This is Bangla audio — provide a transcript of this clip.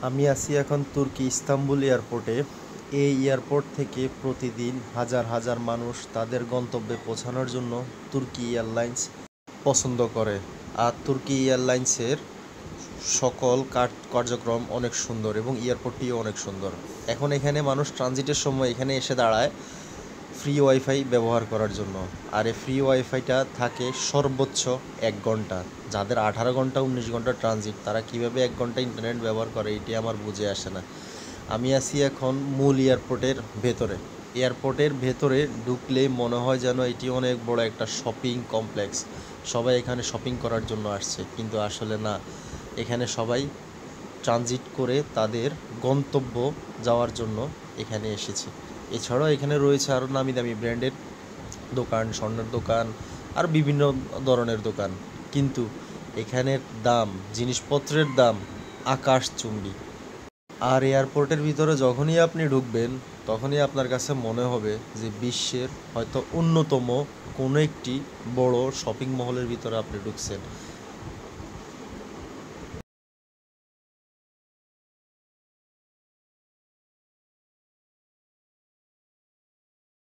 আমি আছি এখন তুর্কি ইস্তাম্বুল এয়ারপোর্টে। এই এয়ারপোর্ট থেকে প্রতিদিন হাজার হাজার মানুষ তাদের গন্তব্যে পৌঁছানোর জন্য তুর্কি এয়ারলাইন্স পছন্দ করে। আর তুর্কি এয়ারলাইন্সের সকল কার্যক্রম অনেক সুন্দর এবং এয়ারপোর্টটিও অনেক সুন্দর। এখন এখানে মানুষ ট্রানজিটের সময় এখানে এসে দাঁড়ায় ফ্রি ওয়াইফাই ব্যবহার করার জন্য। আর এই ফ্রি ওয়াইফাইটা থাকে সর্বোচ্চ 1 ঘন্টা। যাদের 18 ঘন্টা 19 ঘন্টা ট্রানজিট, তারা কিভাবে 1 ঘন্টা ইন্টারনেট ব্যবহার করে এটি আমার বুঝে আসে না। আমি আছি এখন মূল এয়ারপোর্টের ভেতরে। এয়ারপোর্টের ভেতরে ঢুকলেই মনে হয় যেন এটি অনেক বড় একটা শপিং কমপ্লেক্স। সবাই এখানে শপিং করার জন্য আসছে, কিন্তু আসলে না, এখানে সবাই ট্রানজিট করে তাদের গন্তব্য যাওয়ার জন্য এখানে এসেছে। এছাড়াও এখানে রয়েছে আরও নামি দামি ব্র্যান্ডের দোকান, স্বর্ণের দোকান আর বিভিন্ন ধরনের দোকান। কিন্তু এখানের দাম, জিনিসপত্রের দাম আকাশচুম্বী। আর এয়ারপোর্টের ভিতরে যখনই আপনি ঢুকবেন, তখনই আপনার কাছে মনে হবে যে বিশ্বের হয়তো অন্যতম কোনো একটি বড় শপিং মহলের ভিতরে আপনি ঢুকছেন।